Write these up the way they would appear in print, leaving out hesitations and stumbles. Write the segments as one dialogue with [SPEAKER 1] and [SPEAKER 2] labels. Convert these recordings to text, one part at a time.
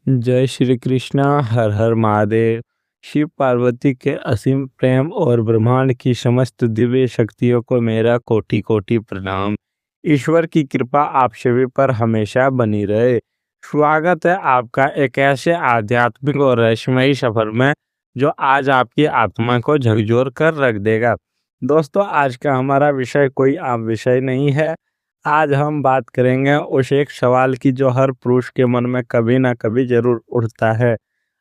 [SPEAKER 1] जय श्री कृष्णा। हर हर महादेव। शिव पार्वती के असीम प्रेम और ब्रह्मांड की समस्त दिव्य शक्तियों को मेरा कोटि कोटि प्रणाम। ईश्वर की कृपा आप सभी पर हमेशा बनी रहे। स्वागत है आपका एक ऐसे आध्यात्मिक और रहस्यमयी सफर में जो आज आपकी आत्मा को झकझोर कर रख देगा। दोस्तों, आज का हमारा विषय कोई आम विषय नहीं है। आज हम बात करेंगे उस एक सवाल की जो हर पुरुष के मन में कभी ना कभी जरूर उठता है।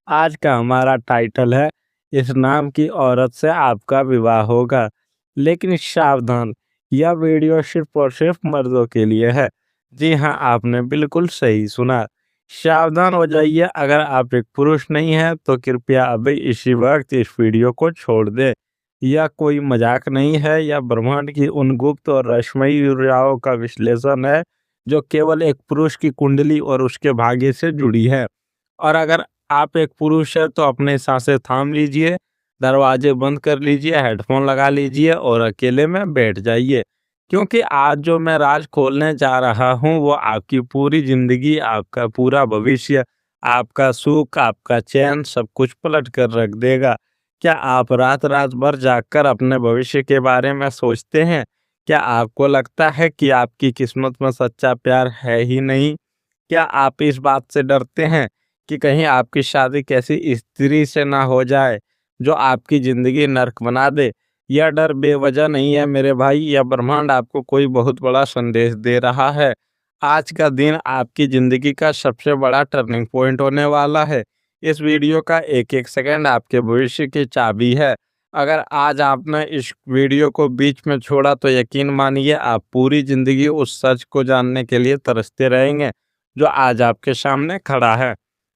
[SPEAKER 1] आज का हमारा टाइटल है, इस नाम की औरत से आपका विवाह होगा। लेकिन सावधान, यह वीडियो सिर्फ और सिर्फ मर्दों के लिए है। जी हाँ, आपने बिल्कुल सही सुना। सावधान हो जाइए, अगर आप एक पुरुष नहीं हैं तो कृपया अभी इसी वक्त इस वीडियो को छोड़ दें। यह कोई मजाक नहीं है, यह ब्रह्मांड की उन गुप्त और रहस्यमयी ऊर्जाओं का विश्लेषण है जो केवल एक पुरुष की कुंडली और उसके भाग्य से जुड़ी है। और अगर आप एक पुरुष है तो अपने सांसें थाम लीजिए, दरवाजे बंद कर लीजिए, हेडफोन लगा लीजिए और अकेले में बैठ जाइए, क्योंकि आज जो मैं राज खोलने जा रहा हूँ वो आपकी पूरी जिंदगी, आपका पूरा भविष्य, आपका सुख, आपका चैन सब कुछ पलट कर रख देगा। क्या आप रात रात भर जागकर अपने भविष्य के बारे में सोचते हैं? क्या आपको लगता है कि आपकी किस्मत में सच्चा प्यार है ही नहीं? क्या आप इस बात से डरते हैं कि कहीं आपकी शादी कैसी स्त्री से ना हो जाए जो आपकी जिंदगी नर्क बना दे? यह डर बेवजह नहीं है मेरे भाई, यह ब्रह्मांड आपको कोई बहुत बड़ा संदेश दे रहा है। आज का दिन आपकी जिंदगी का सबसे बड़ा टर्निंग पॉइंट होने वाला है। इस वीडियो का एक एक सेकंड आपके भविष्य की चाबी है। अगर आज आपने इस वीडियो को बीच में छोड़ा तो यकीन मानिए आप पूरी जिंदगी उस सच को जानने के लिए तरसते रहेंगे जो आज आपके सामने खड़ा है।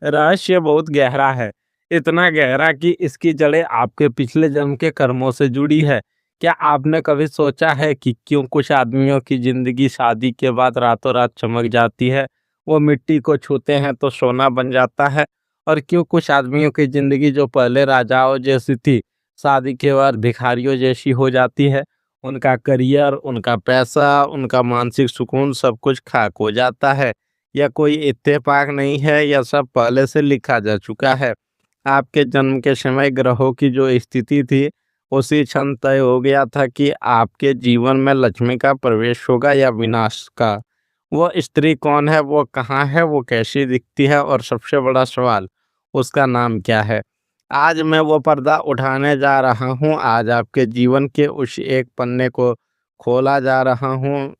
[SPEAKER 1] रहस्य बहुत गहरा है, इतना गहरा कि इसकी जड़ें आपके पिछले जन्म के कर्मों से जुड़ी है। क्या आपने कभी सोचा है कि क्यों कुछ आदमियों की जिंदगी शादी के बाद रातों रात चमक जाती है, वो मिट्टी को छूते हैं तो सोना बन जाता है? और क्यों कुछ आदमियों की जिंदगी जो पहले राजाओं जैसी थी, शादी के बाद भिखारियों जैसी हो जाती है? उनका करियर, उनका पैसा, उनका मानसिक सुकून सब कुछ खाक हो जाता है। यह कोई इत्तेफाक नहीं है, यह सब पहले से लिखा जा चुका है। आपके जन्म के समय ग्रहों की जो स्थिति थी, उसी क्षण तय हो गया था कि आपके जीवन में लक्ष्मी का प्रवेश होगा या विनाश का। वो स्त्री कौन है, वो कहाँ है, वो कैसी दिखती है, और सबसे बड़ा सवाल, उसका नाम क्या है? आज मैं वो पर्दा उठाने जा रहा हूँ, आज आपके जीवन के उस एक पन्ने को खोला जा रहा हूँ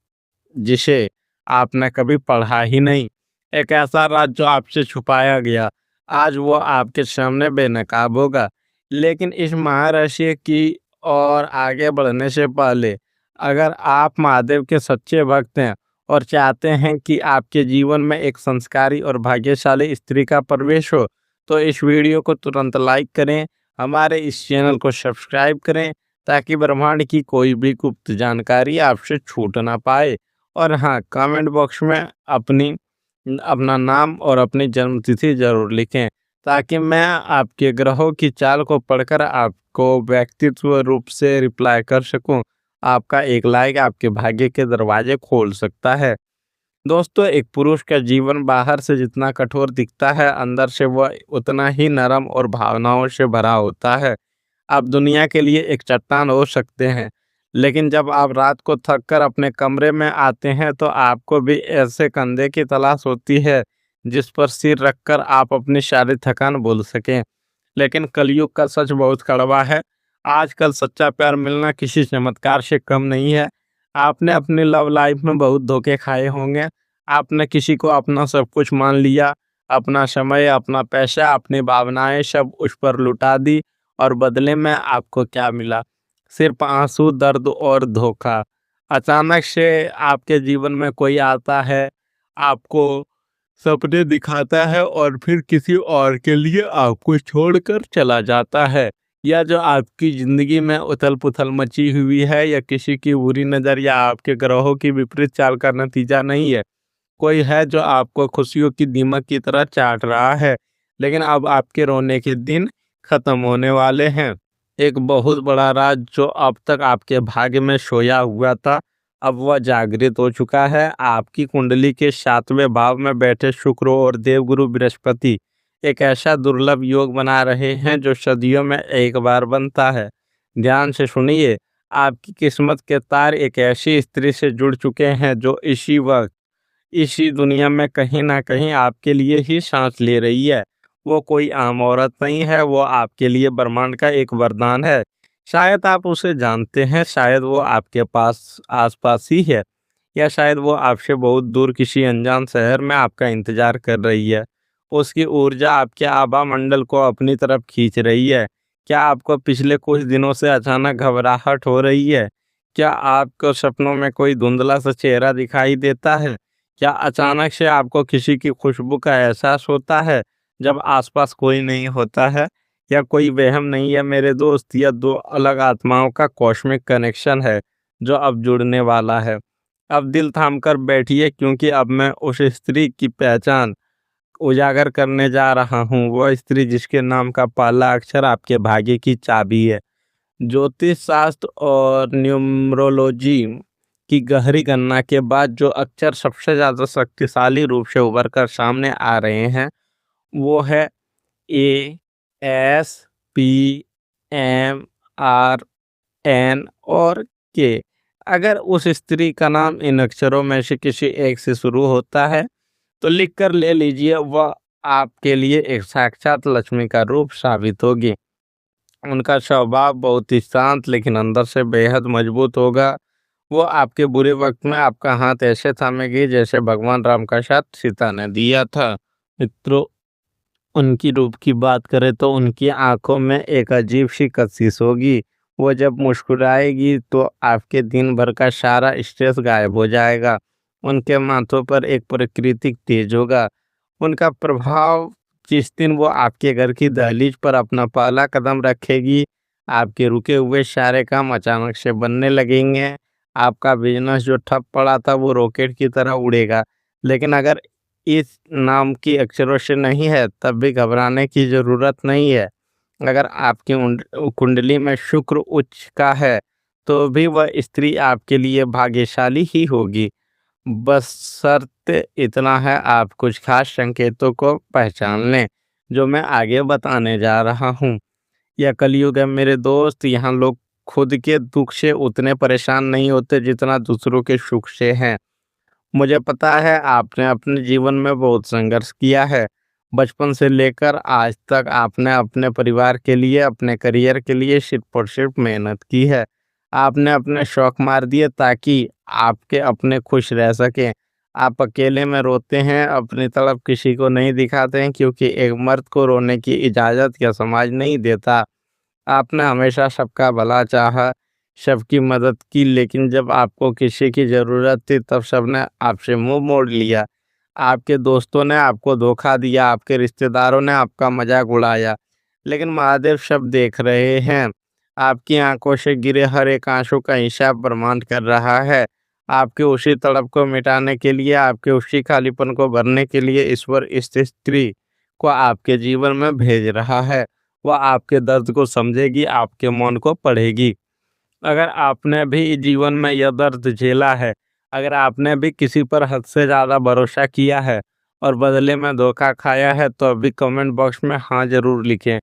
[SPEAKER 1] जिसे आपने कभी पढ़ा ही नहीं। एक ऐसा राज जो आपसे छुपाया गया, आज वो आपके सामने बेनकाब होगा। लेकिन इस महारहस्य की और आगे बढ़ने से पहले, अगर आप महादेव के सच्चे भक्त हैं और चाहते हैं कि आपके जीवन में एक संस्कारी और भाग्यशाली स्त्री का प्रवेश हो, तो इस वीडियो को तुरंत लाइक करें, हमारे इस चैनल को सब्सक्राइब करें, ताकि ब्रह्मांड की कोई भी गुप्त जानकारी आपसे छूट ना पाए। और हाँ, कमेंट बॉक्स में अपना नाम और अपनी जन्मतिथि जरूर लिखें, ताकि मैं आपके ग्रहों की चाल को पढ़कर आपको व्यक्तित्व रूप से रिप्लाई कर सकूं। आपका एक लाइक आपके भाग्य के दरवाजे खोल सकता है। दोस्तों, एक पुरुष का जीवन बाहर से जितना कठोर दिखता है, अंदर से वह उतना ही नरम और भावनाओं से भरा होता है। आप दुनिया के लिए एक चट्टान हो सकते हैं, लेकिन जब आप रात को थक कर अपने कमरे में आते हैं तो आपको भी ऐसे कंधे की तलाश होती है जिस पर सिर रखकर आप अपनी सारी थकान भूल सकें। लेकिन कलयुग का सच बहुत कड़वा है। आजकल सच्चा प्यार मिलना किसी चमत्कार से कम नहीं है। आपने अपनी लव लाइफ में बहुत धोखे खाए होंगे। आपने किसी को अपना सब कुछ मान लिया, अपना समय, अपना पैसा, अपनी भावनाएं सब उस पर लुटा दी, और बदले में आपको क्या मिला? सिर्फ आंसू, दर्द और धोखा। अचानक से आपके जीवन में कोई आता है, आपको सपने दिखाता है और फिर किसी और के लिए आपको छोड़कर चला जाता है। या जो आपकी जिंदगी में उथल पुथल मची हुई है, या किसी की बुरी नज़र या आपके ग्रहों की विपरीत चाल का नतीजा नहीं है। कोई है जो आपको खुशियों की दीमक की तरह चाट रहा है, लेकिन अब आपके रोने के दिन खत्म होने वाले हैं। एक बहुत बड़ा राज जो अब तक आपके भाग्य में सोया हुआ था, अब वह जागृत हो चुका है। आपकी कुंडली के 7वें भाव में बैठे शुक्र और देवगुरु बृहस्पति एक ऐसा दुर्लभ योग बना रहे हैं जो सदियों में एक बार बनता है। ध्यान से सुनिए, आपकी किस्मत के तार एक ऐसी स्त्री से जुड़ चुके हैं जो इसी वक्त इसी दुनिया में कहीं ना कहीं आपके लिए ही सांस ले रही है। वो कोई आम औरत नहीं है, वो आपके लिए ब्रह्मांड का एक वरदान है। शायद आप उसे जानते हैं, शायद वो आपके पास आसपास ही है, या शायद वो आपसे बहुत दूर किसी अनजान शहर में आपका इंतजार कर रही है। उसकी ऊर्जा आपके आभा मंडल को अपनी तरफ खींच रही है। क्या आपको पिछले कुछ दिनों से अचानक घबराहट हो रही है? क्या आपको सपनों में कोई धुंधला सा चेहरा दिखाई देता है? क्या अचानक से आपको किसी की खुशबू का एहसास होता है जब आसपास कोई नहीं होता है? या कोई वहम नहीं है मेरे दोस्त, यह दो अलग आत्माओं का कॉस्मिक कनेक्शन है जो अब जुड़ने वाला है। अब दिल थाम कर बैठिए, क्योंकि अब मैं उस स्त्री की पहचान उजागर करने जा रहा हूँ। वह स्त्री जिसके नाम का पहला अक्षर आपके भाग्य की चाबी है। ज्योतिष शास्त्र और न्यूमरोलॉजी की गहरी गणना के बाद जो अक्षर सबसे ज्यादा शक्तिशाली रूप से उभर कर सामने आ रहे हैं, वो है A, S, P, M, R, N और के। अगर उस स्त्री का नाम इन अक्षरों में से किसी एक से शुरू होता है तो लिख कर ले लीजिए, वह आपके लिए एक साक्षात लक्ष्मी का रूप साबित होगी। उनका स्वभाव बहुत ही शांत लेकिन अंदर से बेहद मजबूत होगा। वो आपके बुरे वक्त में आपका हाथ ऐसे थामेगी जैसे भगवान राम का साथ सीता ने दिया था। मित्रों, उनकी रूप की बात करें तो उनकी आंखों में एक अजीब सी कशिश होगी। वो जब मुस्कुराएगी तो आपके दिन भर का सारा स्ट्रेस गायब हो जाएगा। उनके माथों पर एक प्राकृतिक तेज होगा। उनका प्रभाव जिस दिन वो आपके घर की दहलीज पर अपना पहला कदम रखेगी, आपके रुके हुए सारे काम अचानक से बनने लगेंगे। आपका बिजनेस जो ठप पड़ा था वो रॉकेट की तरह उड़ेगा। लेकिन अगर इस नाम की अक्षरों से नहीं है तब भी घबराने की ज़रूरत नहीं है। अगर आपकी कुंडली में शुक्र उच्च का है तो भी वह स्त्री आपके लिए भाग्यशाली ही होगी। बस शर्त इतना है, आप कुछ खास संकेतों को पहचान लें जो मैं आगे बताने जा रहा हूँ। यह कलयुग है मेरे दोस्त, यहाँ लोग खुद के दुख से उतने परेशान नहीं होते जितना दूसरों के सुख से हैं। मुझे पता है आपने अपने जीवन में बहुत संघर्ष किया है। बचपन से लेकर आज तक आपने अपने परिवार के लिए, अपने करियर के लिए सिर्फ और सिर्फ मेहनत की है। आपने अपने शौक मार दिए ताकि आपके अपने खुश रह सकें। आप अकेले में रोते हैं, अपनी तरफ किसी को नहीं दिखाते हैं, क्योंकि एक मर्द को रोने की इजाज़त यह समाज नहीं देता। आपने हमेशा सबका भला चाहा, सबकी मदद की, लेकिन जब आपको किसी की ज़रूरत थी तब सबने आपसे मुँह मोड़ लिया। आपके दोस्तों ने आपको धोखा दिया, आपके रिश्तेदारों ने आपका मज़ाक उड़ाया। लेकिन महादेव सब देख रहे हैं। आपकी आँखों से गिरे हर एक आँसू का हिसाब ब्रह्मांड कर रहा है। आपके उसी तड़प को मिटाने के लिए, आपके उसी खालीपन को भरने के लिए ईश्वर इस स्त्री को आपके जीवन में भेज रहा है। वह आपके दर्द को समझेगी, आपके मन को पढ़ेगी। अगर आपने भी जीवन में यह दर्द झेला है, अगर आपने भी किसी पर हद से ज़्यादा भरोसा किया है और बदले में धोखा खाया है, तो अभी कमेंट बॉक्स में हाँ ज़रूर लिखें।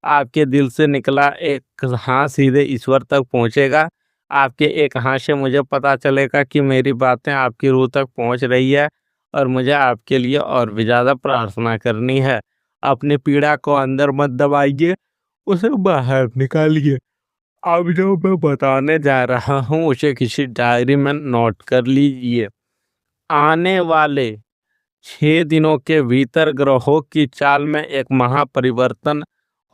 [SPEAKER 1] आपके दिल से निकला एक हाँ सीधे ईश्वर तक पहुँचेगा। आपके एक हाँ से मुझे पता चलेगा कि मेरी बातें आपकी रूह तक पहुँच रही है और मुझे आपके लिए और भी ज़्यादा प्रार्थना करनी है। अपनी पीड़ा को अंदर मत दबाइए, उसे बाहर निकालिए। अब जो मैं बताने जा रहा हूँ उसे किसी डायरी में नोट कर लीजिए। आने वाले 6 दिनों के भीतर ग्रहों की चाल में एक महापरिवर्तन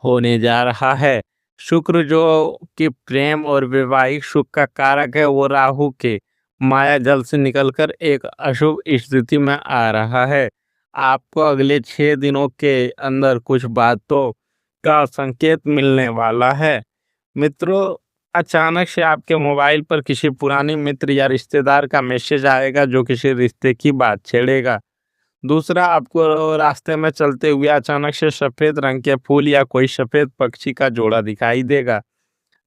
[SPEAKER 1] होने जा रहा है। शुक्र जो कि प्रेम और वैवाहिक सुख का कारक है, वो राहु के माया जल से निकलकर एक अशुभ स्थिति में आ रहा है। आपको अगले 6 दिनों के अंदर कुछ बातों का संकेत मिलने वाला है। मित्रों, अचानक से आपके मोबाइल पर किसी पुराने मित्र या रिश्तेदार का मैसेज आएगा जो किसी रिश्ते की बात छेड़ेगा। दूसरा, आपको रास्ते में चलते हुए अचानक से सफेद रंग के फूल या कोई सफेद पक्षी का जोड़ा दिखाई देगा।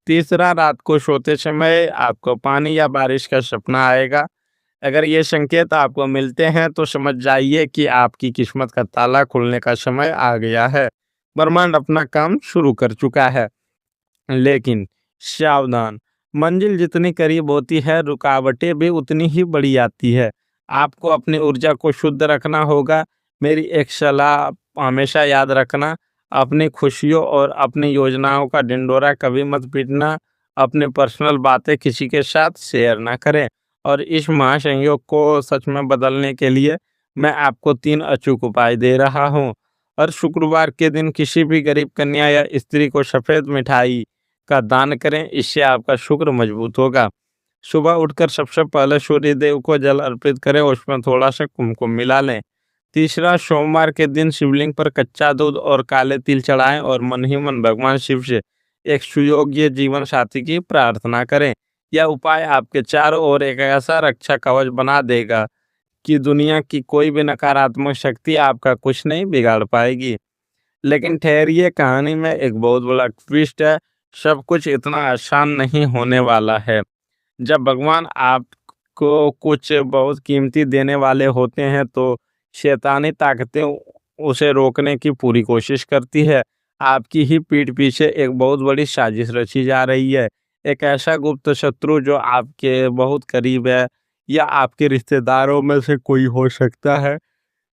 [SPEAKER 1] तीसरा, रात को सोते समय आपको पानी या बारिश का सपना आएगा। अगर ये संकेत आपको मिलते हैं तो समझ जाइए कि आपकी किस्मत का ताला खुलने का समय आ गया है। ब्रह्मांड अपना काम शुरू कर चुका है। लेकिन सावधान, मंजिल जितनी करीब होती है, रुकावटें भी उतनी ही बड़ी आती है। आपको अपनी ऊर्जा को शुद्ध रखना होगा। मेरी एक सलाह हमेशा याद रखना, अपनी खुशियों और अपनी योजनाओं का ढिंढोरा कभी मत पीटना। अपने पर्सनल बातें किसी के साथ शेयर ना करें। और इस महासंयोग को सच में बदलने के लिए मैं आपको 3 अचूक उपाय दे रहा हूँ। और शुक्रवार के दिन किसी भी गरीब कन्या या स्त्री को सफ़ेद मिठाई का दान करें, इससे आपका शुक्र मजबूत होगा। सुबह उठकर सबसे पहले सूर्य देव को जल अर्पित करें, उसमें थोड़ा सा कुमकुम मिला लें। तीसरा, सोमवार के दिन शिवलिंग पर कच्चा दूध और काले तिल चढ़ाएं और मन ही मन भगवान शिव से एक सुयोग्य जीवन साथी की प्रार्थना करें। यह उपाय आपके चारों ओर एक ऐसा रक्षा कवच बना देगा कि दुनिया की कोई भी नकारात्मक शक्ति आपका कुछ नहीं बिगाड़ पाएगी। लेकिन ठहरिए, कहानी में एक बहुत बड़ा ट्विस्ट है। सब कुछ इतना आसान नहीं होने वाला है। जब भगवान आपको कुछ बहुत कीमती देने वाले होते हैं तो शैतानी ताकतें उसे रोकने की पूरी कोशिश करती है। आपकी ही पीठ पीछे एक बहुत बड़ी साजिश रची जा रही है। एक ऐसा गुप्त शत्रु जो आपके बहुत करीब है, या आपके रिश्तेदारों में से कोई हो सकता है।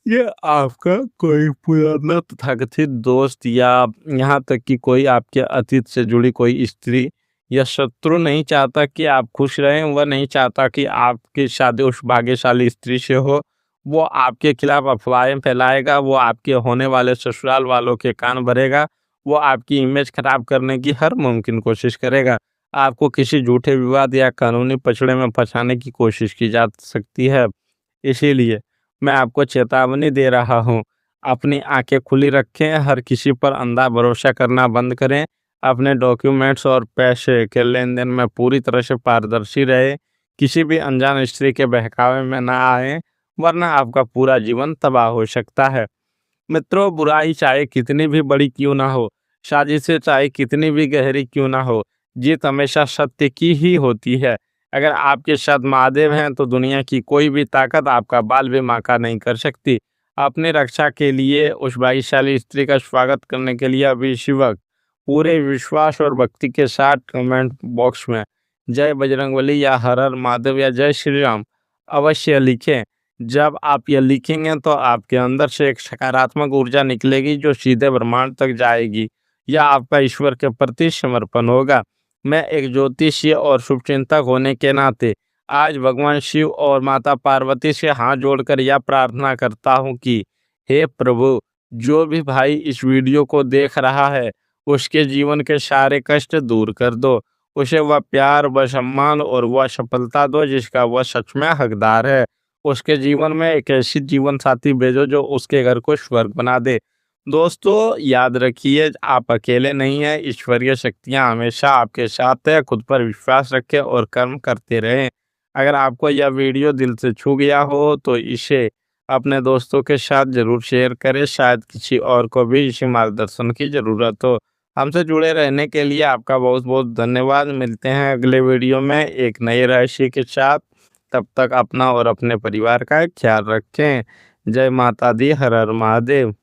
[SPEAKER 1] ये आपका कोई पुराना तथाकथित दोस्त, या यहाँ तक कि कोई आपके अतीत से जुड़ी कोई स्त्री या शत्रु नहीं चाहता कि आप खुश रहें। वह नहीं चाहता कि आपकी शादी उस भाग्यशाली स्त्री से हो। वो आपके खिलाफ अफवाहें फैलाएगा, वो आपके होने वाले ससुराल वालों के कान भरेगा, वो आपकी इमेज खराब करने की हर मुमकिन कोशिश करेगा। आपको किसी झूठे विवाद या कानूनी पचड़े में फंसाने की कोशिश की जा सकती है। इसीलिए मैं आपको चेतावनी दे रहा हूँ, अपनी आंखें खुली रखें, हर किसी पर अंधा भरोसा करना बंद करें। अपने डॉक्यूमेंट्स और पैसे के लेन देन में पूरी तरह से पारदर्शी रहे। किसी भी अनजान स्त्री के बहकावे में ना आए, वरना आपका पूरा जीवन तबाह हो सकता है। मित्रों, बुराई चाहे कितनी भी बड़ी क्यों ना हो, साजिशें चाहे कितनी भी गहरी क्यों ना हो, जीत हमेशा सत्य की ही होती है। अगर आपके साथ महादेव हैं तो दुनिया की कोई भी ताकत आपका बाल भी बांका नहीं कर सकती। अपनी रक्षा के लिए उस भाग्यशाली स्त्री का स्वागत करने के लिए अभी इसी वक्त पूरे विश्वास और भक्ति के साथ कमेंट बॉक्स में जय बजरंगबली या हर हर महादेव या जय श्री राम अवश्य लिखें। जब आप यह लिखेंगे तो आपके अंदर से एक सकारात्मक ऊर्जा निकलेगी जो सीधे ब्रह्मांड तक जाएगी। यह आपका ईश्वर के प्रति समर्पण होगा। मैं एक ज्योतिषी और शुभचिंतक होने के नाते आज भगवान शिव और माता पार्वती से हाथ जोड़कर यह प्रार्थना करता हूँ कि हे प्रभु, जो भी भाई इस वीडियो को देख रहा है, उसके जीवन के सारे कष्ट दूर कर दो। उसे वह प्यार, वह सम्मान और वह सफलता दो जिसका वह सच में हकदार है। उसके जीवन में एक ऐसी जीवन साथी भेजो जो उसके घर को स्वर्ग बना दे। दोस्तों, याद रखिए, आप अकेले नहीं हैं। ईश्वरीय शक्तियां हमेशा आपके साथ है। खुद पर विश्वास रखें और कर्म करते रहें। अगर आपको यह वीडियो दिल से छू गया हो तो इसे अपने दोस्तों के साथ जरूर शेयर करें। शायद किसी और को भी इसी मार्गदर्शन की जरूरत हो। हमसे जुड़े रहने के लिए आपका बहुत बहुत धन्यवाद। मिलते हैं अगले वीडियो में एक नई राशि के साथ। तब तक अपना और अपने परिवार का ख्याल रखें। जय माता दी, हर हर महादेव।